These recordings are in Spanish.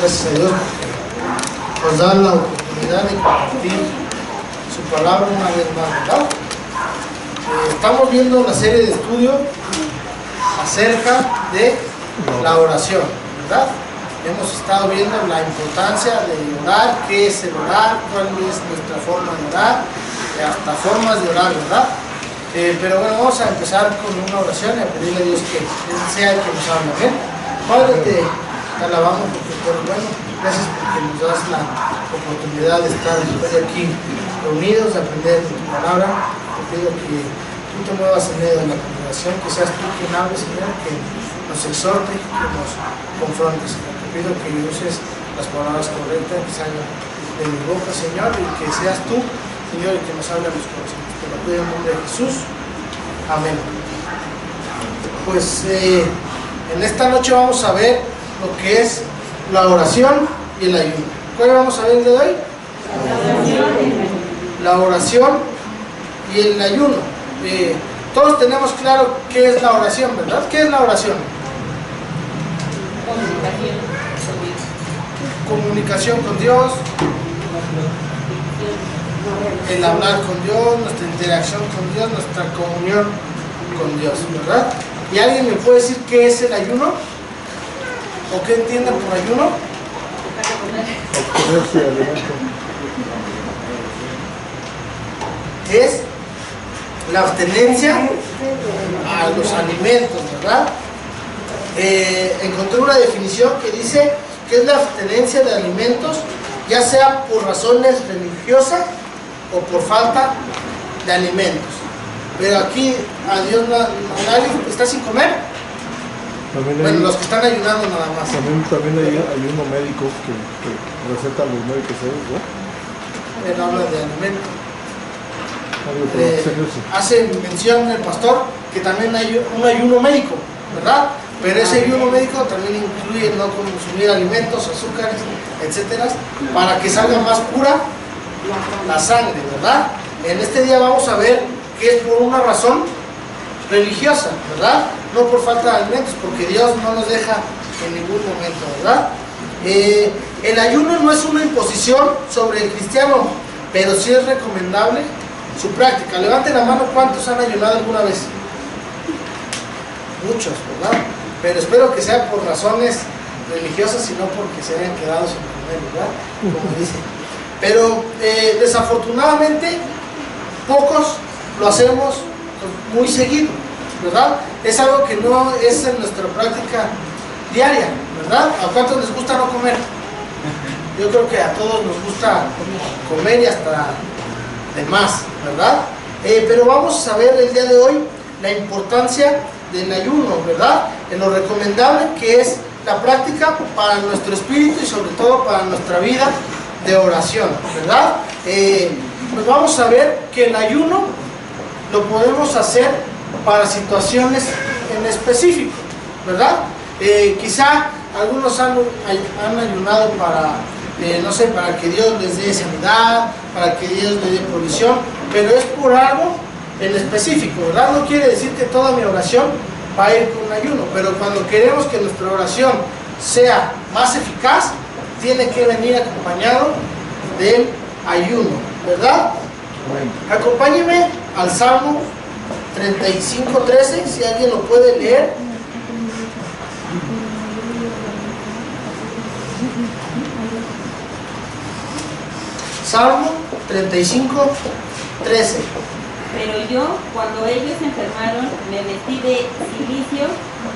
gracias a Dios porque nos da la oportunidad de compartir su palabra una vez más, ¿verdad? Estamos viendo una serie de estudios acerca de la oración, ¿verdad? Hemos estado viendo la importancia de orar, qué es el orar, cuál es nuestra forma de orar, hasta formas de orar, ¿verdad? Pero bueno, vamos a empezar con una oración y a pedirle a Dios que Él sea el que nos hable, ¿bien? Padre, te alabamos porque tú eres bueno, gracias porque nos das la oportunidad de estar hoy aquí reunidos, de aprender de tu palabra. Te pido que tú te muevas en medio de la congregación, que seas tú quien hable, Señor, que nos exhorte, que nos confronte, Señor. Te pido que uses las palabras correctas que salgan de mi boca, Señor, y que seas tú, Señor, el que nos hable a los corazones. Te lo pido en el nombre de Jesús. Amén. Pues en esta noche vamos a ver lo que es la oración y el ayuno. ¿Cuál vamos a ver el de hoy? La oración y el ayuno. Todos tenemos claro qué es la oración, ¿verdad? ¿Qué es la oración? Comunicación con Dios, el hablar con Dios, nuestra interacción con Dios, nuestra comunión con Dios, ¿verdad? ¿Y alguien me puede decir qué es el ayuno? ¿O qué entienden por ayuno? Es la abstenencia a los alimentos, ¿verdad? Encontré una definición que dice que es la abstenencia de alimentos, ya sea por razones religiosas o por falta de alimentos. Pero aquí a Dios nadie está sin comer. Bueno, los que están ayunando nada más. También hay ayuno médico que recetan los médicos, ¿no? Él habla de alimentos. Hace mención el pastor que también hay un ayuno médico, ¿verdad? Pero ese ayuno médico también incluye no consumir alimentos, azúcares, etcétera, para que salga más pura la sangre, ¿verdad? En este día vamos a ver que es por una razón religiosa, ¿verdad? No por falta de alimentos, porque Dios no nos deja en ningún momento, ¿verdad? El ayuno no es una imposición sobre el cristiano, pero sí es recomendable su práctica. Levanten la mano, ¿cuántos han ayunado alguna vez? Muchos, ¿verdad? Pero espero que sea por razones religiosas y no porque se hayan quedado sin comer, ¿verdad? Como dicen. Pero desafortunadamente pocos lo hacemos muy seguido, ¿verdad? Es algo que no es en nuestra práctica diaria, ¿verdad? ¿A cuántos les gusta no comer? Yo creo que a todos nos gusta comer y hasta de más, ¿verdad? Pero vamos a ver el día de hoy la importancia del ayuno, ¿verdad? En lo recomendable que es la práctica para nuestro espíritu y sobre todo para nuestra vida de oración, ¿verdad? Pues vamos a ver que el ayuno lo podemos hacer para situaciones en específico, ¿verdad? Quizá algunos han ayunado para, no sé, para que Dios les dé sanidad, para que Dios les dé provisión, pero es por algo en específico, ¿verdad? No quiere decir que toda mi oración va a ir con un ayuno, pero cuando queremos que nuestra oración sea más eficaz, tiene que venir acompañado del ayuno, ¿verdad? Acompáñenme al Salmo 35:13, si alguien lo puede leer. Salmo 35:13. Pero yo, cuando ellos se enfermaron, me vestí de cilicio,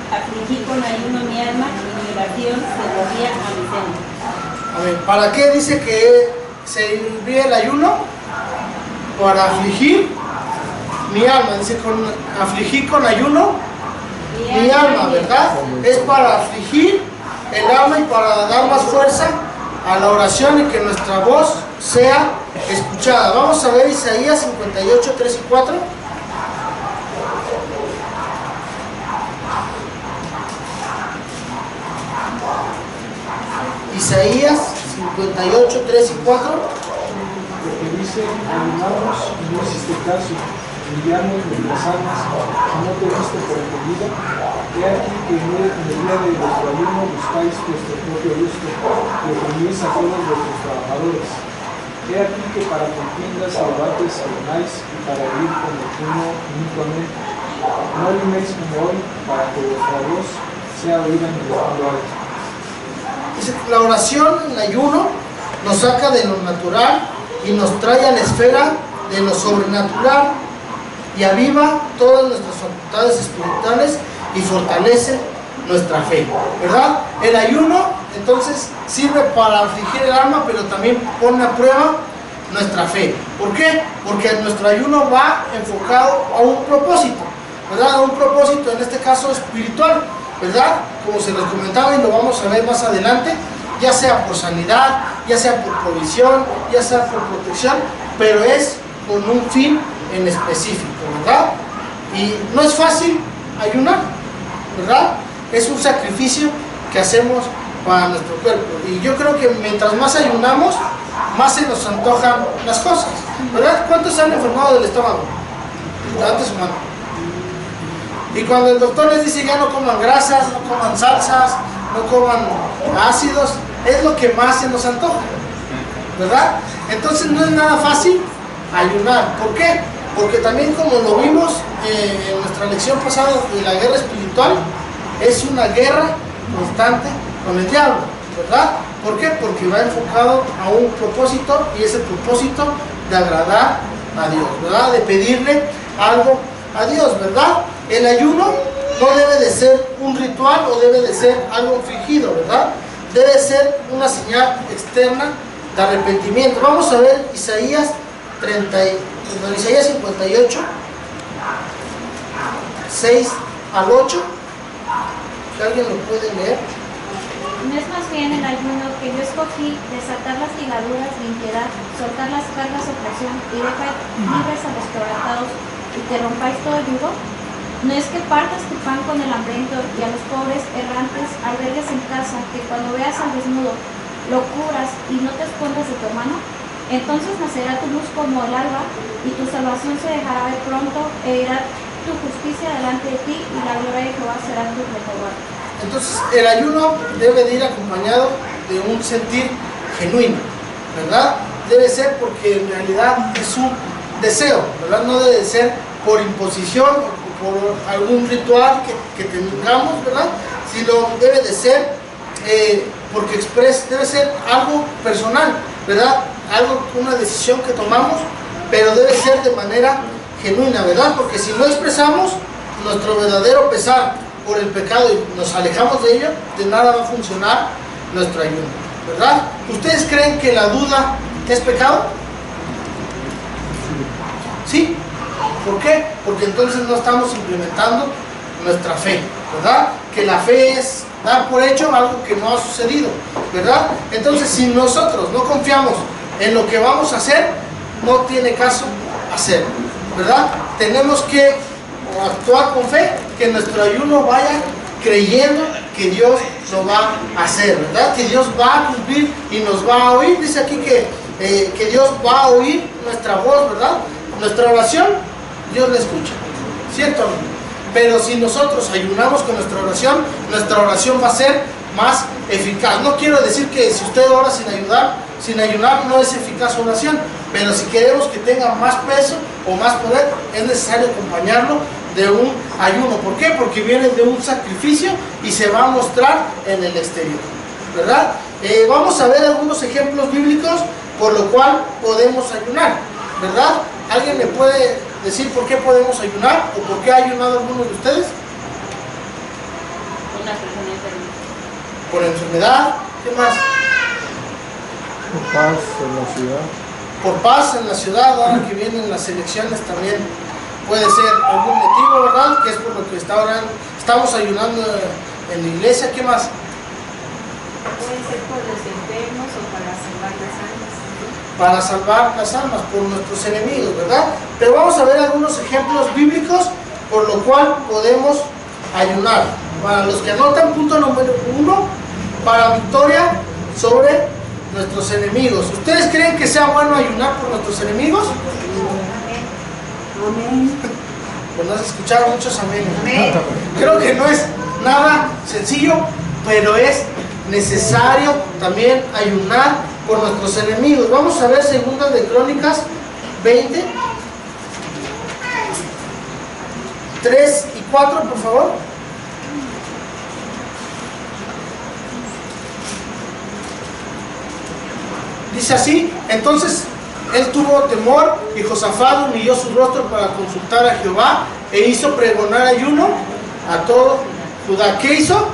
afligí con ayuno mi alma y mi oración se volvía a mi seno. A ver, ¿para qué dice que serviría el ayuno? Para afligir mi alma. Dice, afligí con ayuno mi alma, ¿verdad? Es para afligir el alma y para dar más fuerza a la oración y que nuestra voz sea escuchada. Vamos a ver Isaías 58, 3 y 4. Isaías 58, 3 y 4. Porque dice, ayunamos y no hiciste caso, enviamos nuestras almas, y no te diste por entendida. He aquí que en el día de vuestro ayuno buscáis vuestro propio gusto y oprimís a todos vuestros trabajadores. He aquí que para contiendas y debates ayunáis y para herir con el puño mutuamente. No ayunéis como hoy, para que vuestra voz sea oída en el lugar. Dice, la oración, el ayuno, nos saca de lo natural y nos trae a la esfera de lo sobrenatural y aviva todas nuestras facultades espirituales y fortalece nuestra fe, ¿verdad? El ayuno entonces sirve para afligir el alma, pero también pone a prueba nuestra fe. ¿Por qué? Porque nuestro ayuno va enfocado a un propósito, ¿verdad? A un propósito, en este caso espiritual, ¿verdad? Como se los comentaba y lo vamos a ver más adelante, ya sea por sanidad, ya sea por provisión, ya sea por protección, pero es con un fin en específico, ¿verdad? Y no es fácil ayunar, ¿verdad? Es un sacrificio que hacemos para nuestro cuerpo. Y yo creo que mientras más ayunamos, más se nos antojan las cosas, ¿verdad? ¿Cuántos se han enfermado del estómago? Levante su mano. Y cuando el doctor les dice ya no coman grasas, no coman salsas, no coman ácidos, es lo que más se nos antoja, ¿verdad? Entonces no es nada fácil ayunar. ¿Por qué? Porque también, como lo vimos en nuestra lección pasada de la guerra espiritual, es una guerra constante con el diablo, ¿verdad? ¿Por qué? Porque va enfocado a un propósito, y es el propósito de agradar a Dios, ¿verdad? De pedirle algo a Dios, ¿verdad? El ayuno no debe de ser un ritual o debe de ser algo fingido, ¿verdad? Debe ser una señal externa de arrepentimiento. Vamos a ver Isaías 58, 6 al 8. Si alguien lo puede leer. No es más bien el ayuno que yo escogí, desatar las ligaduras de impiedad, soltar las cargas de opresión y dejar libres a los quebrantados y que rompáis todo yugo. No es que partas tu pan con el hambriento y a los pobres errantes albergues en casa, que cuando veas al desnudo lo cubras y no te escondas de tu hermano. Entonces nacerá tu luz como el alba y tu salvación se dejará ver pronto e irá tu justicia delante de ti y la gloria de Jehová será tu retaguardia. Entonces el ayuno debe de ir acompañado de un sentir genuino, ¿verdad? Debe ser porque en realidad es un deseo, ¿verdad? No debe de ser por imposición o por algún ritual que tengamos, ¿verdad? Sino debe de ser porque debe ser algo personal, ¿verdad? Algo, una decisión que tomamos, pero debe ser de manera genuina, ¿verdad? Porque si no expresamos nuestro verdadero pesar por el pecado y nos alejamos de ello, de nada va a funcionar nuestro ayuno, ¿verdad? ¿Ustedes creen que la duda es pecado? ¿Sí? ¿Por qué? Porque entonces no estamos implementando nuestra fe, ¿verdad? Que la fe es dar por hecho algo que no ha sucedido, ¿verdad? Entonces, si nosotros no confiamos en lo que vamos a hacer, no tiene caso hacerlo, ¿verdad? Tenemos que actuar con fe, que nuestro ayuno vaya creyendo que Dios lo va a hacer, ¿verdad? Que Dios va a cumplir y nos va a oír. Dice aquí que Dios va a oír nuestra voz, ¿verdad? Nuestra oración, Dios la escucha, ¿cierto? Pero si nosotros ayunamos con nuestra oración va a ser más eficaz. No quiero decir que si usted ora sin ayunar no es eficaz su oración, pero si queremos que tenga más peso o más poder, es necesario acompañarlo de un ayuno. ¿Por qué? Porque viene de un sacrificio y se va a mostrar en el exterior, ¿verdad? Vamos a ver algunos ejemplos bíblicos por lo cual podemos ayunar, ¿verdad? ¿Alguien me puede decir por qué podemos ayunar o por qué ha ayunado alguno de ustedes? Una persona enferma. Por enfermedad, ¿qué más? Por paz en la ciudad. Por paz en la ciudad, ahora que vienen las elecciones también puede ser algún motivo, ¿verdad? Que es por lo que estamos ayunando en la iglesia. ¿Qué más? Puede ser por los enfermos o para salvar las almas. Para salvar las almas, por nuestros enemigos, ¿verdad? Pero vamos a ver algunos ejemplos bíblicos por lo cual podemos ayunar. Para los que anotan, punto número 1, para victoria sobre nuestros enemigos. ¿Ustedes creen que sea bueno ayunar por nuestros enemigos? Amén. Pues no se escucharon muchos amén. Amén. Creo que no es nada sencillo, pero es necesario también ayunar por nuestros enemigos. Vamos a ver Segunda de Crónicas 20, 3 y 4, por favor. Dice así: entonces él tuvo temor y Josafat humilló su rostro para consultar a Jehová e hizo pregonar ayuno a todo Judá. ¿Qué hizo?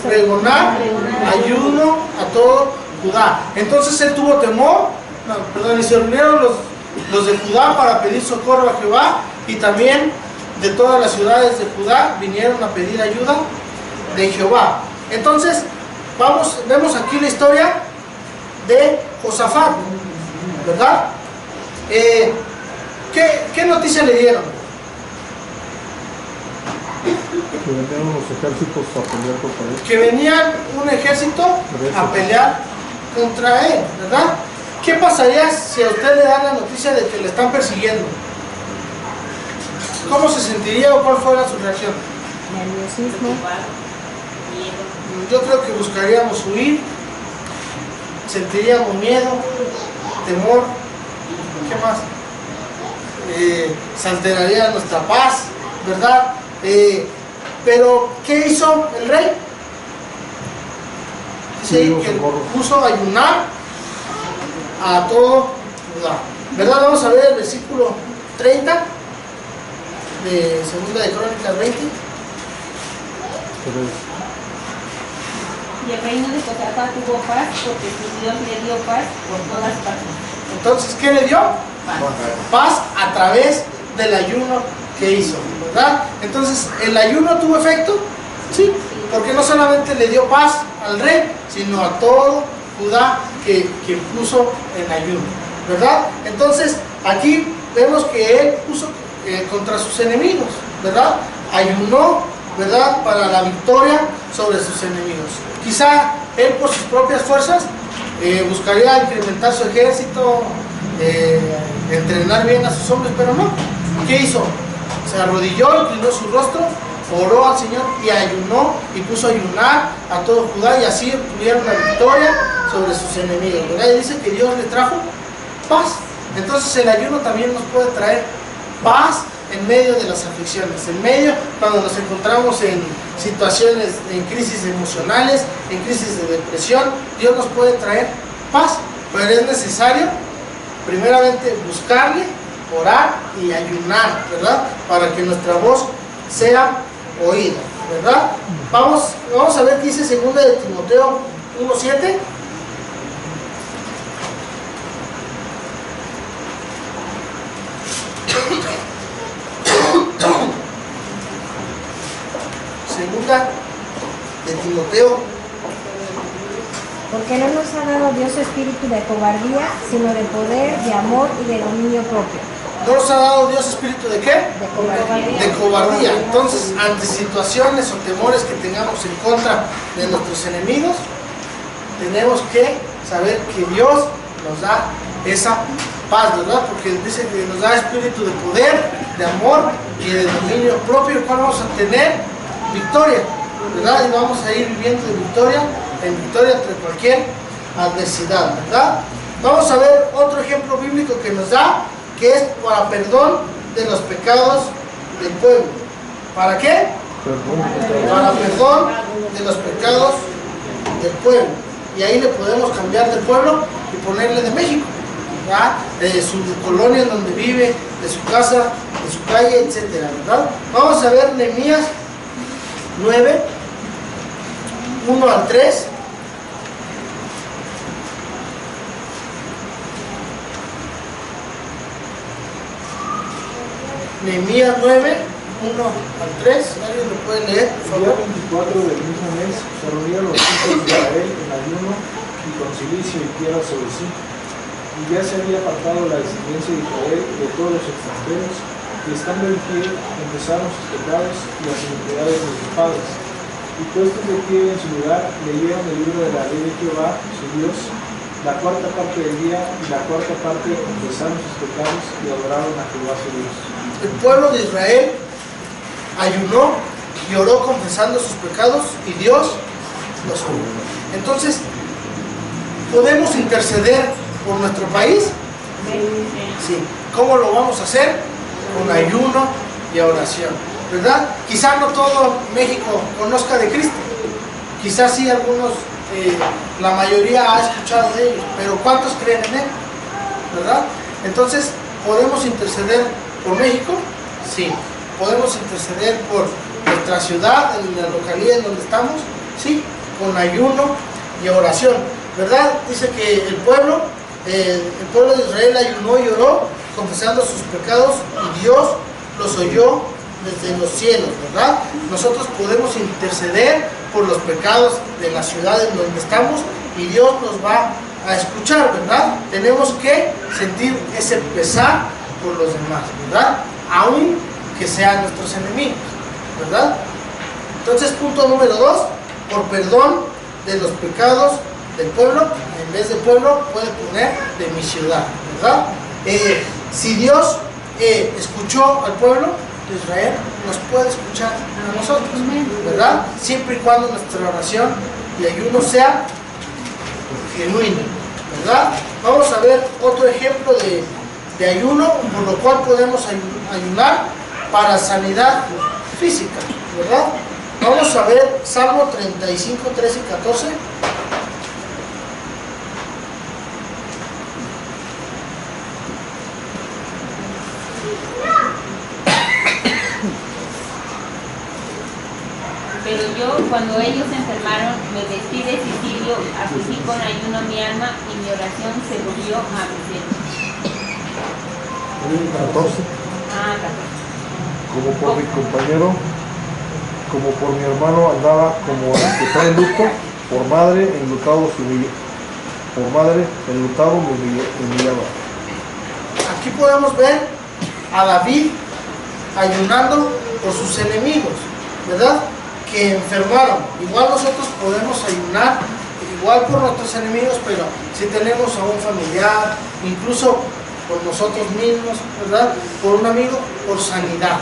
Pregonar ayuno a todo Judá. Entonces él tuvo temor, y se reunieron los de Judá para pedir socorro a Jehová, y también de todas las ciudades de Judá vinieron a pedir ayuda de Jehová. Entonces vemos aquí la historia de Josafat, ¿verdad? ¿Qué noticia le dieron? Que venían los ejércitos a pelear contra él. Que venían un ejército a pelear contra él, ¿verdad? ¿Qué pasaría si a usted le dan la noticia de que le están persiguiendo? ¿Cómo se sentiría o cuál fuera su reacción? Nerviosismo. Yo creo que buscaríamos huir, sentiríamos miedo, temor, ¿qué más? Se alteraría nuestra paz, ¿verdad? Pero, ¿qué hizo el rey? Dice ahí que puso a ayunar a todo Judá, ¿verdad? Vamos a ver el versículo 30 de Segunda de Crónicas 20. Y el reino de Josafat tuvo paz porque su Dios le dio paz por todas partes. Entonces, ¿qué le dio? Paz a través del ayuno que hizo, ¿verdad? Entonces, ¿el ayuno tuvo efecto? Sí, porque no solamente le dio paz al rey, sino a todo Judá que puso en ayuno, ¿verdad? Entonces, aquí vemos que él puso contra sus enemigos, ¿verdad? Ayunó, ¿verdad? Para la victoria sobre sus enemigos. Quizá él por sus propias fuerzas buscaría incrementar su ejército, entrenar bien a sus hombres, pero no. ¿Qué hizo? Se arrodilló, inclinó su rostro, oró al Señor y ayunó y puso a ayunar a todo Judá, y así obtuvieron la victoria sobre sus enemigos, ¿verdad? Y dice que Dios le trajo paz. Entonces el ayuno también nos puede traer paz en medio de las aflicciones, en medio cuando nos encontramos en situaciones, en crisis emocionales, en crisis de depresión. Dios nos puede traer paz, pero es necesario primeramente buscarle, orar y ayunar, ¿verdad? Para que nuestra voz sea oída, ¿verdad? Vamos a ver qué dice Segunda de Timoteo 1:7. Segunda de Timoteo. Porque no nos ha dado Dios espíritu de cobardía, sino de poder, de amor y de dominio propio. ¿No nos ha dado Dios espíritu de qué? De cobardía. De cobardía. Entonces, ante situaciones o temores que tengamos en contra de nuestros enemigos, tenemos que saber que Dios nos da esa paz, ¿verdad? Porque dice que nos da espíritu de poder, de amor y de dominio propio, el cual vamos a tener victoria, ¿verdad? Y vamos a ir viviendo de victoria en victoria ante cualquier adversidad, ¿verdad? Vamos a ver otro ejemplo bíblico que nos da, que es para perdón de los pecados del pueblo. ¿Para qué? Para perdón de los pecados del pueblo. Y ahí le podemos cambiar de pueblo y ponerle de México, ¿verdad? De su colonia en donde vive, de su casa, de su calle, etcétera, ¿verdad? Vamos a ver Nehemías 9, 1 al 3. Nehemías 9, 1 al 3. ¿Alguien lo puede leer, por El día favor? 24 del mismo mes se reunieron los hijos de Israel en ayuno y con cilicio y tierra sobre sí. Y ya se había apartado la descendencia de Israel de todos los extranjeros, y estando en pie empezaron sus pecados y las iniquidades de sus padres. Y puestos de pie en su lugar, leyeron el libro de la ley de Jehová, su Dios, la cuarta parte del día, y la cuarta parte confesaron sus pecados y adoraron a Jehová su Dios. El pueblo de Israel ayunó y oró confesando sus pecados y Dios los oyó. Entonces, ¿podemos interceder por nuestro país? Sí. ¿Cómo lo vamos a hacer? Con ayuno y oración, ¿verdad? Quizás no todo México conozca de Cristo, quizás sí algunos, la mayoría ha escuchado de ellos, pero ¿cuántos creen en Él? ¿Verdad? Entonces, ¿podemos interceder por México? Sí. ¿Podemos interceder por nuestra ciudad, en la localidad en donde estamos? Sí, con ayuno y oración, ¿verdad? Dice que el pueblo de Israel ayunó y oró, confesando sus pecados, y Dios los oyó desde los cielos, ¿verdad? Nosotros podemos interceder por los pecados de la ciudad en donde estamos y Dios nos va a escuchar, ¿verdad? Tenemos que sentir ese pesar por los demás, ¿verdad? Aún que sean nuestros enemigos, ¿verdad? Entonces, punto número 2, por perdón de los pecados del pueblo, en vez de pueblo puede poner de mi ciudad, ¿verdad? Si Dios escuchó al pueblo de Israel, nos puede escuchar a nosotros, ¿verdad? Siempre y cuando nuestra oración y ayuno sea genuino, ¿verdad? Vamos a ver otro ejemplo de ayuno, por lo cual podemos ayunar para sanidad física, ¿verdad? Vamos a ver Salmo 35, 13 y 14. Pero yo, cuando ellos se enfermaron, me vestí de cirio, afligí con ayuno mi alma, y mi oración se volvió a mi seno. 14. Ah, 14. Como por mi compañero, como por mi hermano andaba como el que trae luto, por madre enlutado me humillaba. Aquí podemos ver a David ayunando por sus enemigos, ¿verdad? Que enfermaron. Igual nosotros podemos ayunar, igual por nuestros enemigos, pero si tenemos a un familiar, incluso por nosotros mismos, ¿verdad? Por un amigo, por sanidad,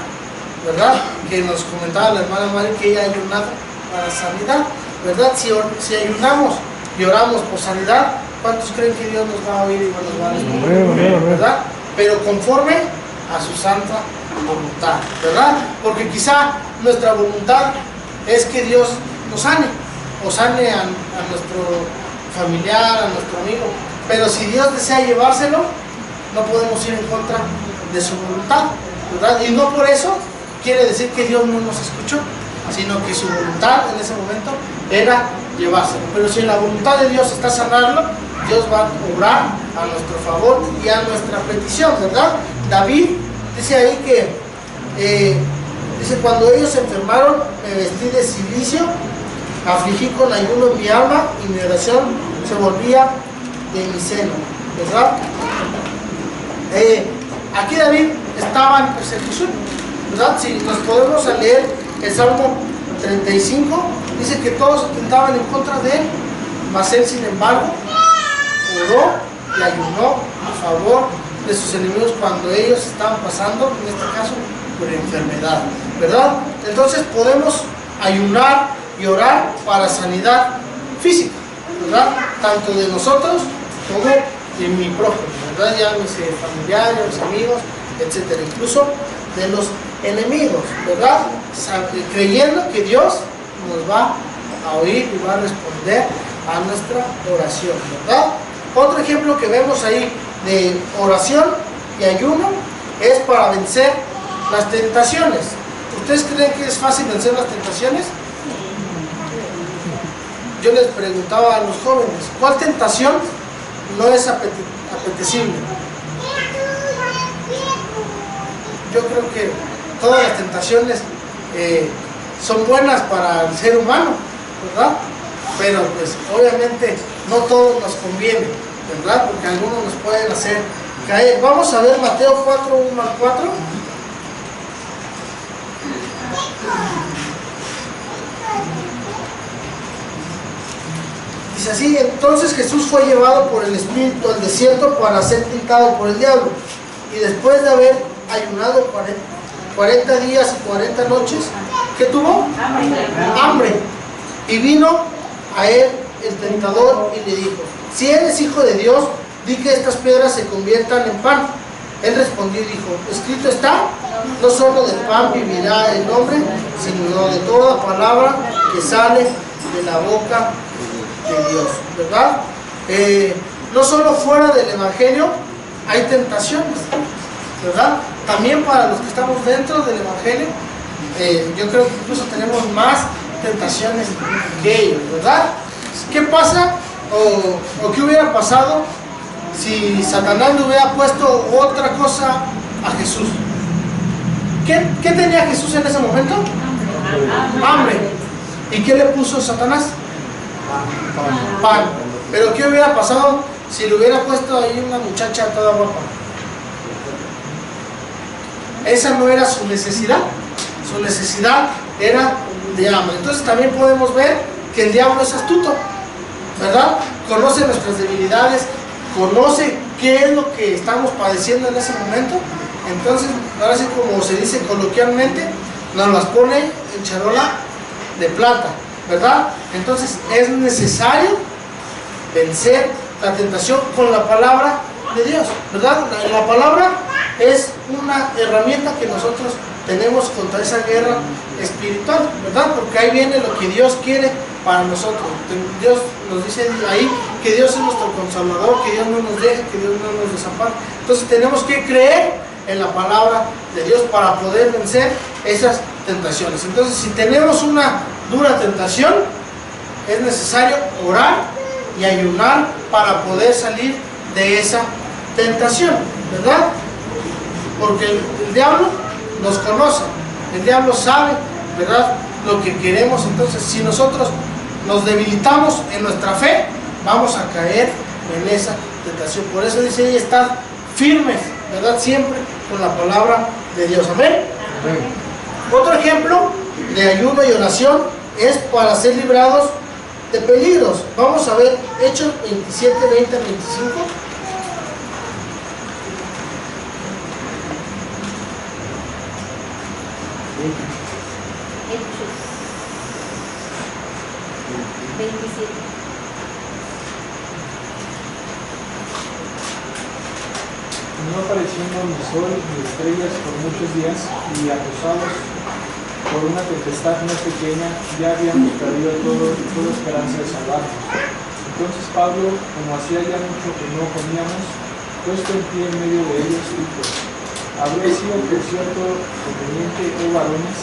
¿verdad? Que nos comentaba la hermana Mari que ella ha ayunado para sanidad, ¿verdad? Si ayunamos y oramos por sanidad, ¿cuántos creen que Dios nos va a oír y nos va a responder? ¿Verdad? Pero conforme a su santa voluntad, ¿verdad? Porque quizá nuestra voluntad es que Dios nos sane, o sane a nuestro familiar, a nuestro amigo, pero si Dios desea llevárselo, no podemos ir en contra de su voluntad, ¿verdad? Y no por eso quiere decir que Dios no nos escuchó, sino que su voluntad en ese momento era llevárselo. Pero si en la voluntad de Dios está sanarlo, Dios va a obrar a nuestro favor y a nuestra petición, ¿verdad? David dice ahí que dice, cuando ellos se enfermaron, me vestí de cilicio, afligí con ayuno mi alma, y mi oración se volvía de mi seno, ¿verdad? Aquí David estaba en persecución, ¿verdad? Si nos podemos leer el Salmo 35, dice que todos intentaban en contra de él, mas él, sin embargo, oró y ayunó a favor de sus enemigos cuando ellos estaban pasando, en este caso, por enfermedad, ¿verdad? Entonces podemos ayunar y orar para sanidad física, ¿verdad? Tanto de nosotros como de mi prójimo, ¿verdad? Ya mis familiares, mis amigos, etcétera, incluso de los enemigos, ¿verdad? Creyendo que Dios nos va a oír y va a responder a nuestra oración, ¿verdad? Otro ejemplo que vemos ahí de oración y ayuno es para vencer las tentaciones. ¿Ustedes creen que es fácil vencer las tentaciones? Yo les preguntaba a los jóvenes, ¿cuál tentación no es apetecible? Yo creo que todas las tentaciones son buenas para el ser humano, ¿verdad? Pero pues obviamente no todo nos conviene, ¿verdad? Porque algunos nos pueden hacer caer. Vamos a ver Mateo 4, 1 al 4. Dice así: entonces Jesús fue llevado por el Espíritu al desierto para ser tentado por el diablo, y después de haber ayunado 40 días y 40 noches, ¿qué tuvo? Hambre. Hambre. Y vino a él el tentador y le dijo: si eres hijo de Dios, di que estas piedras se conviertan en pan. Él respondió y dijo: escrito está, no solo de pan vivirá el hombre, sino de toda palabra que sale de la boca de Dios, ¿verdad? No solo fuera del evangelio hay tentaciones, ¿verdad? También para los que estamos dentro del evangelio, yo creo que incluso tenemos más tentaciones que ellos, ¿verdad? ¿Qué pasa o qué hubiera pasado si Satanás le hubiera puesto otra cosa a Jesús? ¿Qué tenía Jesús en ese momento? Hambre. ¿Y qué le puso Satanás? Pan. Pero ¿qué hubiera pasado si le hubiera puesto ahí una muchacha toda guapa? Esa no era su necesidad. Su necesidad era de hambre. Entonces también podemos ver que el diablo es astuto, ¿verdad? Conoce nuestras debilidades, conoce qué es lo que estamos padeciendo en ese momento. Entonces, ahora sí, como se dice coloquialmente, nos las pone en charola de plata, ¿verdad? Entonces es necesario vencer la tentación con la palabra de Dios, ¿verdad? La palabra es una herramienta que nosotros tenemos contra esa guerra espiritual, ¿verdad? Porque ahí viene lo que Dios quiere para nosotros. Dios nos dice ahí que Dios es nuestro consolador, que Dios no nos deja, que Dios no nos desampara. Entonces tenemos que creer en la palabra de Dios para poder vencer esas tentaciones. Entonces, si tenemos una dura tentación, es necesario orar y ayunar para poder salir de esa tentación, ¿verdad? Porque el diablo nos conoce, el diablo sabe, ¿verdad?, lo que queremos. Entonces, si nosotros nos debilitamos en nuestra fe, vamos a caer en esa tentación. Por eso dice ahí, estar firmes, ¿verdad?, siempre con la palabra de Dios. Amén. Amén. Otro ejemplo de ayuno y oración es para ser librados de peligros. Vamos a ver Hechos 27, 20 al 25. Hechos 27. No apareciendo ni sol ni estrellas por muchos días, y acosados por una tempestad no pequeña, ya habíamos perdido toda esperanza de salvarnos. Entonces Pablo, como hacía ya mucho que no comíamos, puesto en pie en medio de ellos, dijo: habría sido por cierto conveniente, oh varones,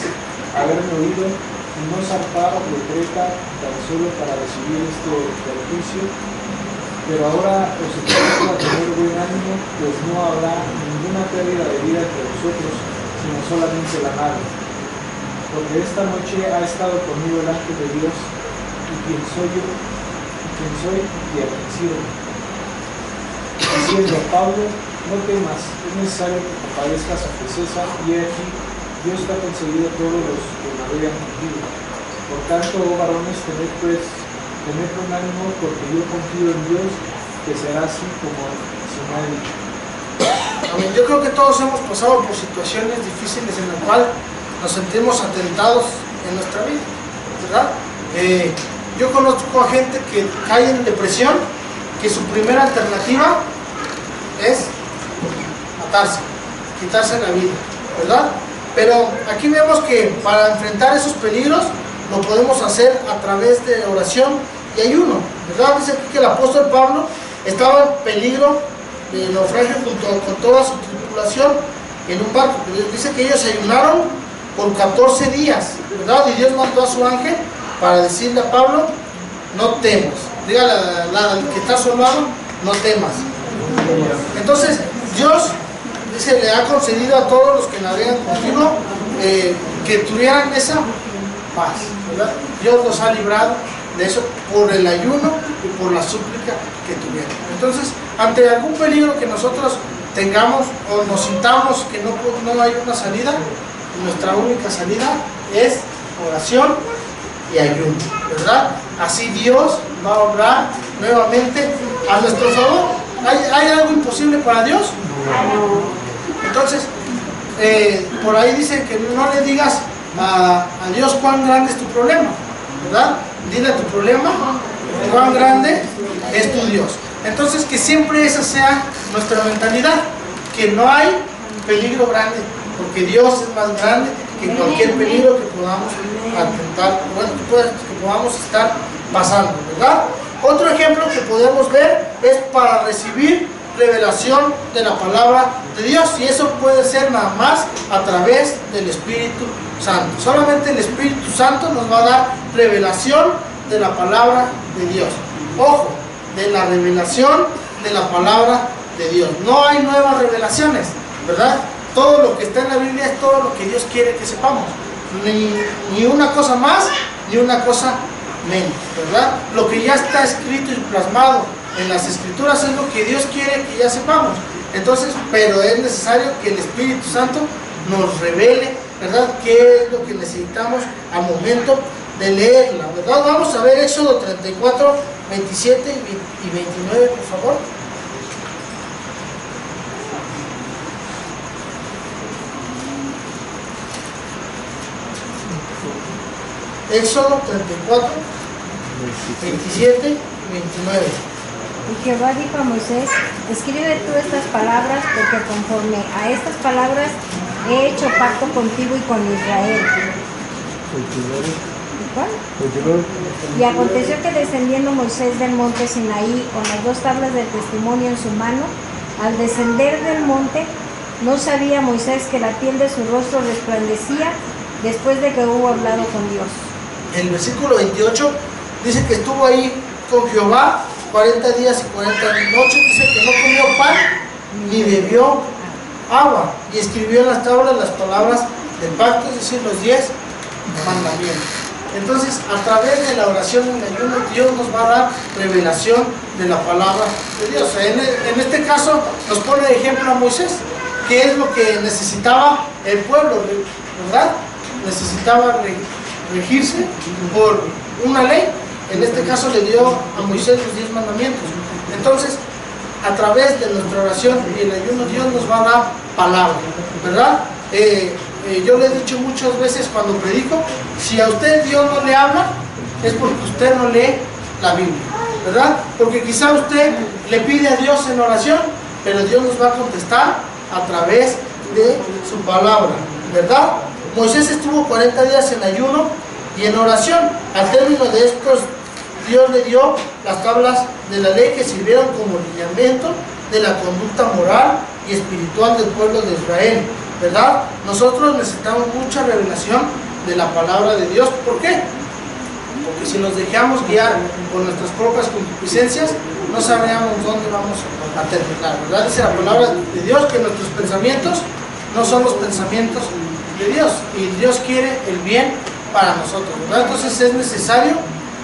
haberme oído y no zarpar de Creta tan solo para recibir este perjuicio. Pero ahora os exhorto a tener buen ánimo, pues no habrá ninguna pérdida de vida entre vosotros, sino solamente la nave. Porque esta noche ha estado conmigo el ángel de Dios, y quien soy yo, y quien soy y a quien sirvo. Diciendo: Pablo, no temas, es necesario que compadezcas ante César, y he aquí, Dios te ha concedido todos los que navegan contigo. Por tanto, oh varones, tened buen ánimo, porque yo confío en Dios, que será así como se me ha dicho. Amén. Yo creo que todos hemos pasado por situaciones difíciles en las cuales nos sentimos atentados en nuestra vida, ¿verdad? Yo conozco a gente que cae en depresión, que su primera alternativa es matarse, quitarse la vida, ¿verdad? Pero aquí vemos que para enfrentar esos peligros lo podemos hacer a través de oración y ayuno, ¿verdad? Dice aquí que el apóstol Pablo estaba en peligro de naufragio junto con toda su tripulación en un barco. Dice que ellos ayunaron por 14 días, ¿verdad? Y Dios mandó a su ángel para decirle a Pablo: no temas. Dígale al que está a su lado: no temas. Entonces, Dios, dice, le ha concedido a todos los que navegan contigo que tuvieran esa paz, ¿verdad? Dios los ha librado de eso por el ayuno y por la súplica que tuvieron. Entonces, ante algún peligro que nosotros tengamos o nos sintamos que no hay una salida, nuestra única salida es oración y ayuno, ¿verdad? Así Dios va a obrar nuevamente a nuestro favor. ¿Hay algo imposible para Dios? Entonces, por ahí dice que no le digas a Dios cuán grande es tu problema, ¿verdad? Dile a tu problema cuán grande es tu Dios. Entonces, que siempre esa sea nuestra mentalidad, que no hay peligro grande, porque Dios es más grande que cualquier peligro que podamos atentar, bueno, que podamos estar pasando, ¿verdad? Otro ejemplo que podemos ver es para recibir revelación de la palabra de Dios, y eso puede ser nada más a través del Espíritu Santo. Solamente el Espíritu Santo nos va a dar revelación de la palabra de Dios. Ojo, de la revelación de la palabra de Dios. No hay nuevas revelaciones, ¿verdad? Todo lo que está en la Biblia es todo lo que Dios quiere que sepamos. Ni una cosa más, ni una cosa menos, ¿verdad? Lo que ya está escrito y plasmado en las Escrituras es lo que Dios quiere que ya sepamos. Entonces, pero es necesario que el Espíritu Santo nos revele, ¿verdad?, qué es lo que necesitamos al momento de leerla, ¿verdad? Vamos a ver Éxodo 34, 27 y 29, por favor. Éxodo 34, 27 y 29. Y Jehová dijo a Moisés: escribe tú estas palabras, porque conforme a estas palabras he hecho pacto contigo y con Israel. ¿Cuál? Y aconteció que descendiendo Moisés del monte Sinaí con las dos tablas del testimonio en su mano, al descender del monte, no sabía Moisés que la piel de su rostro resplandecía después de que hubo hablado con Dios. El versículo 28 dice que estuvo ahí con Jehová 40 días y 40 noches, dice que no comió pan ni bebió agua, y escribió en las tablas las palabras del pacto, es decir, los 10 mandamientos. Entonces, a través de la oración en el ayuno, Dios nos va a dar revelación de la palabra de Dios. En este caso, nos pone de ejemplo a Moisés, que es lo que necesitaba el pueblo, ¿verdad? Necesitaba regirse por una ley. En este caso le dio a Moisés los 10 mandamientos. Entonces, a través de nuestra oración y el ayuno, Dios nos va a dar palabra, ¿verdad? Yo le he dicho muchas veces cuando predico, si a usted Dios no le habla, es porque usted no lee la Biblia, ¿verdad? Porque quizá usted le pide a Dios en oración, pero Dios nos va a contestar a través de su palabra, ¿verdad? Moisés estuvo 40 días en ayuno y en oración. Al término de estos, Dios le dio las tablas de la ley que sirvieron como lineamiento de la conducta moral y espiritual del pueblo de Israel, ¿verdad? Nosotros necesitamos mucha revelación de la palabra de Dios. ¿Por qué? Porque si nos dejamos guiar por nuestras propias concupiscencias, no sabríamos dónde vamos a terminar, ¿verdad? Dice la palabra de Dios que nuestros pensamientos no son los pensamientos de Dios, y Dios quiere el bien para nosotros, ¿verdad? Entonces es necesario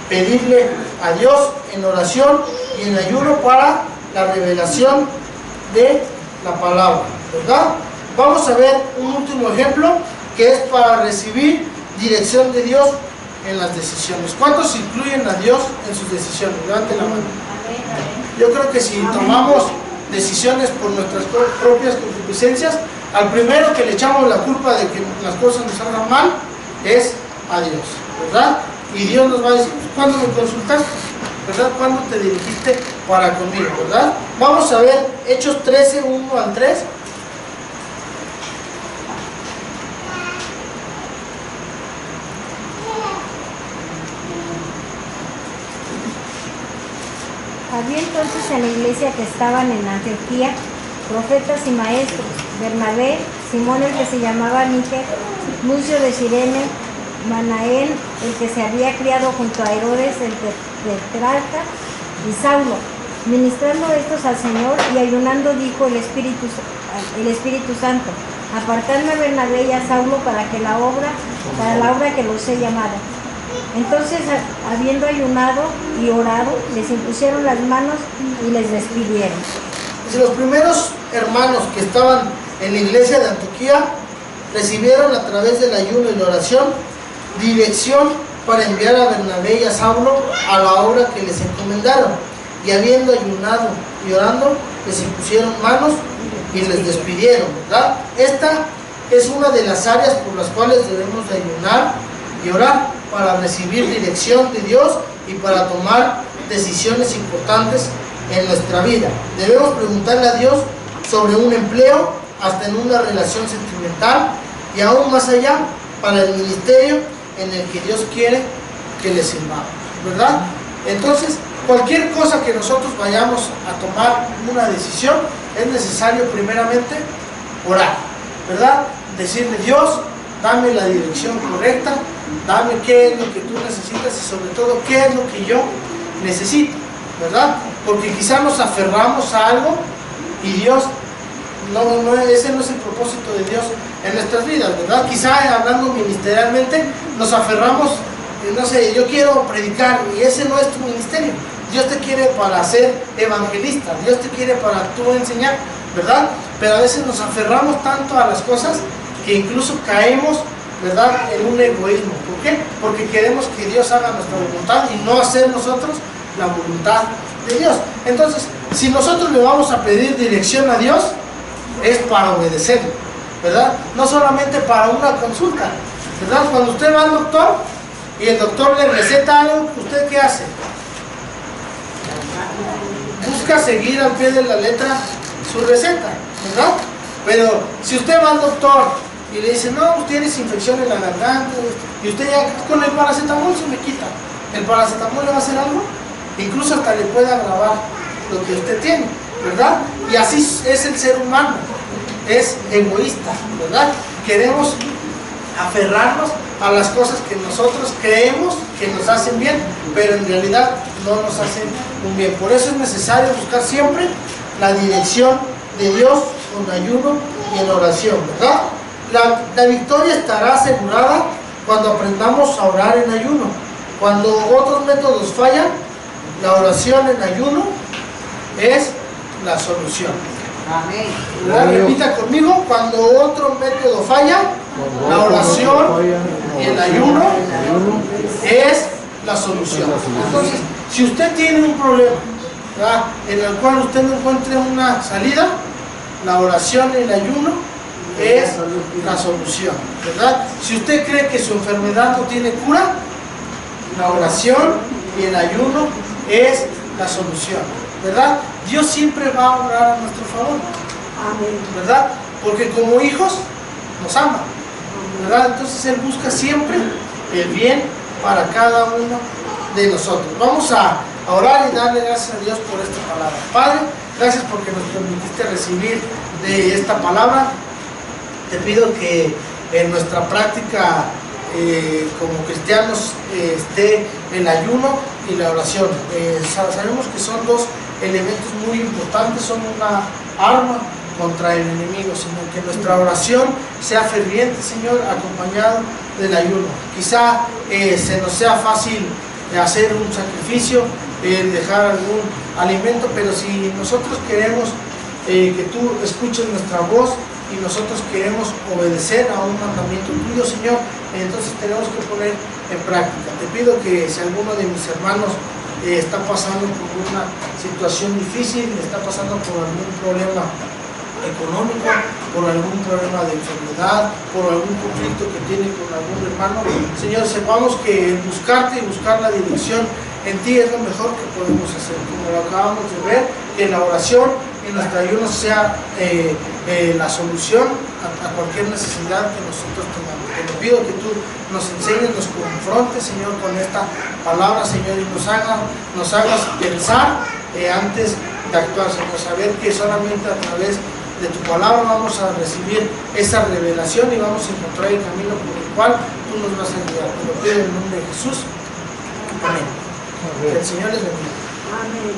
pedirle a Dios en oración y en ayuno para la revelación de la palabra, ¿verdad? Vamos a ver un último ejemplo que es para recibir dirección de Dios en las decisiones. ¿Cuántos incluyen a Dios en sus decisiones? Levanten la mano. Yo creo que si tomamos decisiones por nuestras propias concupiscencias, al primero que le echamos la culpa de que las cosas nos salgan mal es a Dios, ¿verdad? Y Dios nos va a decir: ¿cuándo me consultaste? ¿Verdad? ¿Cuándo te dirigiste para conmigo? ¿Verdad? Vamos a ver Hechos 13, 1 al 3. Había entonces en la iglesia que estaban en Antioquía profetas y maestros: Bernabé, Simón el que se llamaba Níger, Lucio de Cirene, Manaén el que se había criado junto a Herodes el tetrarca, y Saulo. Ministrando estos al Señor y ayunando, dijo el Espíritu Santo: apartadme a Bernabé y a Saulo para la obra que los he llamado. Entonces, habiendo ayunado y orado, les impusieron las manos y les despidieron. Si los primeros hermanos que estaban en la iglesia de Antioquía recibieron a través del ayuno y la oración dirección para enviar a Bernabé y a Saulo a la obra que les encomendaron, y habiendo ayunado y orando, les impusieron manos y les despidieron, ¿verdad? Esta es una de las áreas por las cuales debemos de ayunar y orar para recibir dirección de Dios y para tomar decisiones importantes en nuestra vida. Debemos preguntarle a Dios sobre un empleo, hasta en una relación sentimental y aún más allá para el ministerio en el que Dios quiere que le sirvamos, ¿verdad? Entonces, cualquier cosa que nosotros vayamos a tomar una decisión, es necesario primeramente orar, ¿verdad? Decirle: Dios, dame la dirección correcta, dame qué es lo que tú necesitas y sobre todo qué es lo que yo necesito, ¿verdad? Porque quizá nos aferramos a algo y Dios, ese no es el propósito de Dios en nuestras vidas, ¿verdad? Quizá hablando ministerialmente nos aferramos, no sé, yo quiero predicar y ese no es tu ministerio. Dios te quiere para ser evangelista, Dios te quiere para tú enseñar, ¿verdad? Pero a veces nos aferramos tanto a las cosas que incluso caemos, ¿verdad?, en un egoísmo. ¿Por qué? Porque queremos que Dios haga nuestra voluntad y no hacer nosotros la voluntad de Dios. Entonces, si nosotros le vamos a pedir dirección a Dios, es para obedecerle, ¿verdad? No solamente para una consulta, ¿verdad? Cuando usted va al doctor y el doctor le receta algo, ¿usted qué hace? Busca seguir al pie de la letra su receta, ¿verdad? Pero si usted va al doctor y le dice: no, usted tienes infección en la garganta, y usted ya con el paracetamol se me quita, ¿el paracetamol le va a hacer algo? Incluso hasta le puede agravar lo que usted tiene, ¿verdad? Y así es el ser humano, es egoísta, ¿verdad? Queremos aferrarnos a las cosas que nosotros creemos que nos hacen bien, pero en realidad no nos hacen un bien. Por eso es necesario buscar siempre la dirección de Dios con ayuno y en oración, ¿verdad? La victoria estará asegurada cuando aprendamos a orar en ayuno. Cuando otros métodos fallan, la oración en ayuno es la solución. Amén. Repita conmigo: cuando otro método falla, la oración y el ayuno es la solución. Entonces, si usted tiene un problema, ¿verdad?, en el cual usted no encuentre una salida, la oración y el ayuno es la solución, ¿verdad? Si usted cree que su enfermedad no tiene cura, la oración y el ayuno es la solución, ¿verdad? Dios siempre va a orar a nuestro favor, ¿verdad? Porque como hijos nos ama, ¿verdad? Entonces Él busca siempre el bien para cada uno de nosotros. Vamos a orar y darle gracias a Dios por esta palabra. Padre, gracias porque nos permitiste recibir de esta palabra. Te pido que en nuestra práctica como cristianos esté el ayuno y la oración. Sabemos que son dos elementos muy importantes, son una arma contra el enemigo, sino que nuestra oración sea ferviente, Señor, acompañado del ayuno. Quizá se nos sea fácil hacer un sacrificio, dejar algún alimento, pero si nosotros queremos que tú escuches nuestra voz y nosotros queremos obedecer a un mandamiento tuyo, Señor, entonces tenemos que poner en práctica. Te pido que si alguno de mis hermanos está pasando por una situación difícil, está pasando por algún problema económico, por algún problema de enfermedad, por algún conflicto que tiene con algún hermano, Señor, sepamos que buscarte y buscar la dirección en ti es lo mejor que podemos hacer, como lo acabamos de ver, que la oración y nuestro ayuno sea la solución a cualquier necesidad que nosotros tengamos. Te pido que tú nos enseñes, nos confrontes, Señor, con esta palabra, Señor, y nos hagas pensar antes de actuar, Señor, saber que solamente a través de tu palabra vamos a recibir esa revelación y vamos a encontrar el camino por el cual tú nos vas a guiar. Te lo pido en el nombre de Jesús. Amén. Que el Señor les bendiga. Amén.